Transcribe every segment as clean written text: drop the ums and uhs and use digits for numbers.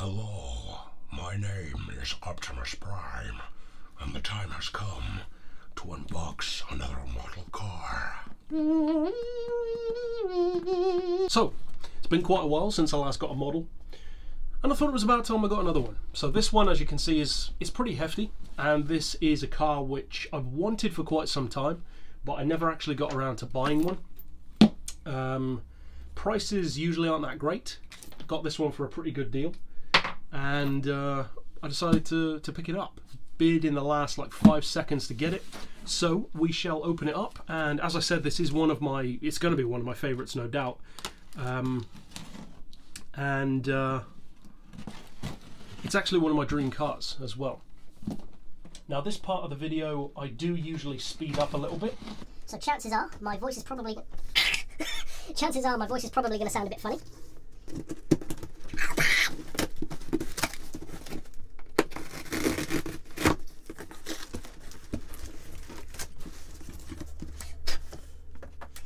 Hello, my name is Optimus Prime, and the time has come to unbox another model car. So, it's been quite a while since I last got a model, and I thought it was about time I got another one. So this one, as you can see, is pretty hefty, and this is a car which I've wanted for quite some time, but I never actually got around to buying one. Prices usually aren't that great. Got this one for a pretty good deal, and I decided to pick it up. Bid in the last like 5 seconds to get it, so we shall open it up. And as I said, this is one of my, it's going to be one of my favourites, no doubt. It's actually one of my dream cars as well. Now this part of the video I do usually speed up a little bit, so chances are my voice is probably going to sound a bit funny.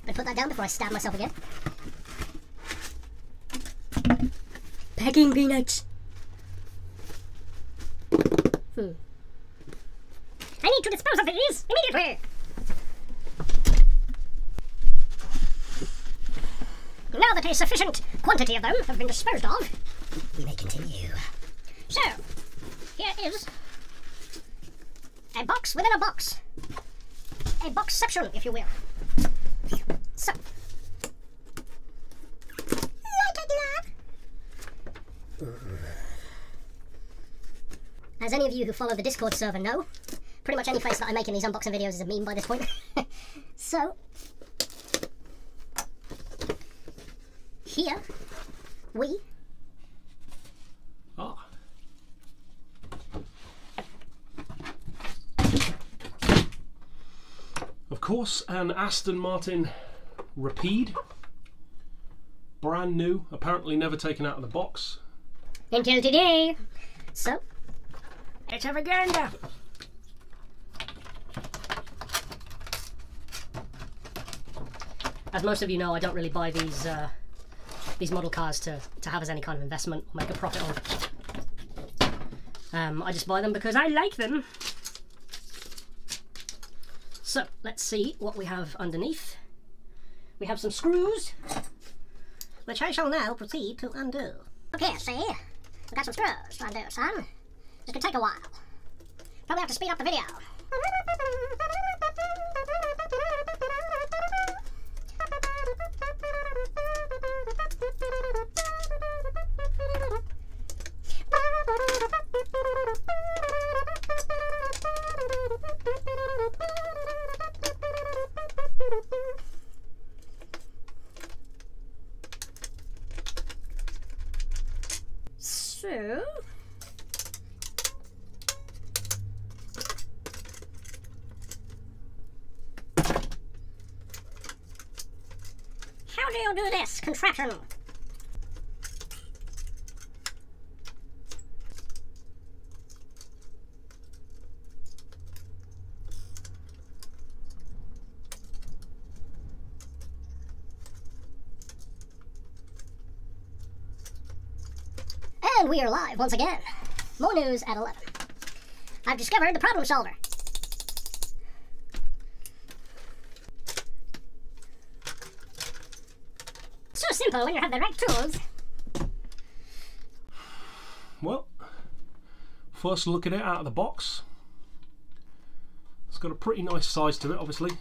Better put that down before I stab myself again. Packing peanuts. I need to dispose of these immediately. Now that a sufficient quantity of them have been disposed of, we may continue. So, here is a box within a box. A boxception, if you will. So, as any of you who follow the Discord server know, pretty much any face that I make in these unboxing videos is a meme by this point. So, here we are. Of course, an Aston Martin Rapide. Brand new, apparently never taken out of the box. Until today. So, let's have a gander. As most of you know, I don't really buy these model cars to have as any kind of investment or make a profit on. I just buy them because I like them. So, let's see what we have underneath. We have some screws, which I shall now proceed to undo. Okay, see? We've got some screws to undo, son. This could take a while. Probably have to speed up the video. So, how do you do this contraption? And we are live once again. More news at 11. I've discovered the problem solver. So simple when you have the right tools. Well, first look at it out of the box. It's got a pretty nice size to it, obviously.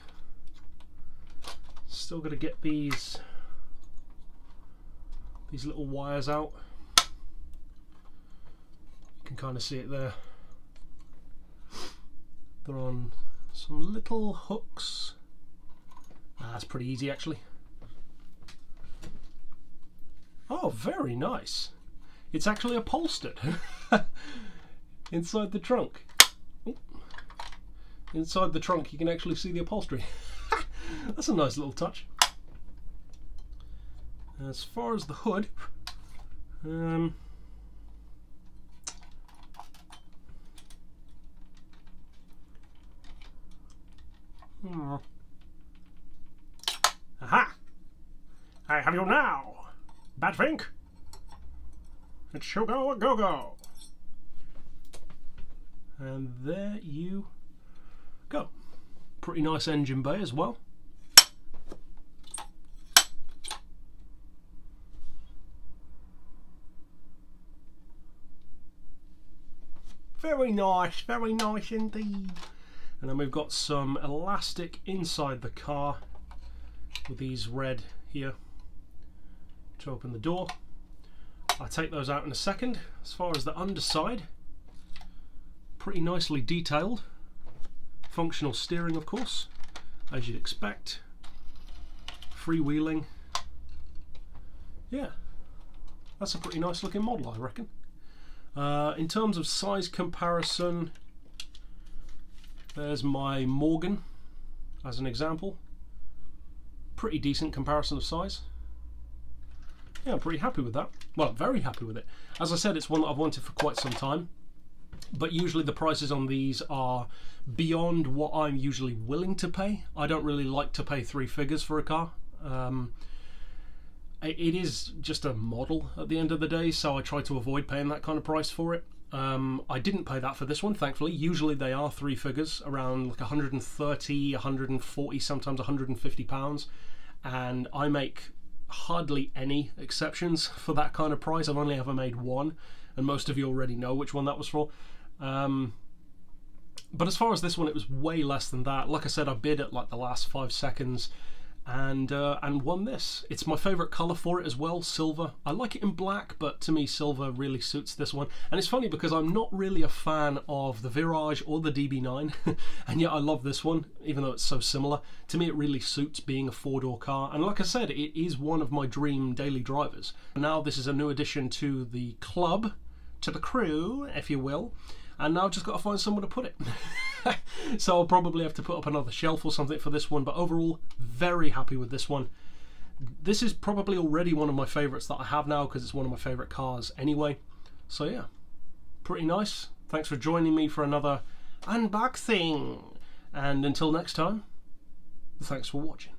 Still got to get these little wires out. You can kind of see it there. They're on some little hooks. That's pretty easy actually. Oh, very nice. It's actually upholstered inside the trunk. Ooh. Inside the trunk you can actually see the upholstery. That's a nice little touch. As far as the hood, aha! I have you now, Batfink. It's sugar a go-go. And there you go. Pretty nice engine bay as well. Very nice indeed. And then we've got some elastic inside the car with these red here to open the door. I'll take those out in a second. As far as the underside, pretty nicely detailed. Functional steering, of course, as you'd expect. Freewheeling. Yeah, that's a pretty nice looking model, I reckon. In terms of size comparison, there's my Morgan as an example. Pretty decent comparison of size. Yeah, I'm pretty happy with that. Well, very happy with it. As I said, it's one that I've wanted for quite some time, but usually the prices on these are beyond what I'm usually willing to pay. I don't really like to pay 3 figures for a car. It is just a model at the end of the day, so I try to avoid paying that kind of price for it. I didn't pay that for this one, thankfully. Usually they are 3 figures, around like 130, 140, sometimes 150 pounds, and I make hardly any exceptions for that kind of price. I've only ever made one, and most of you already know which one that was for. But as far as this one, it was way less than that. Like I said, I bid at like the last 5 seconds and won this. It's my favourite colour for it as well, silver. I like it in black, but to me silver really suits this one. And it's funny because I'm not really a fan of the Virage or the DB9, and yet I love this one, even though it's so similar. To me it really suits being a 4-door car, and like I said, it is one of my dream daily drivers. Now this is a new addition to the club, to the crew, if you will, and now I've just got to find somewhere to put it. So I'll probably have to put up another shelf or something for this one, but overall, very happy with this one. This is probably already one of my favourites that I have now, because it's one of my favourite cars anyway. So yeah, pretty nice. Thanks for joining me for another unboxing, and until next time, thanks for watching.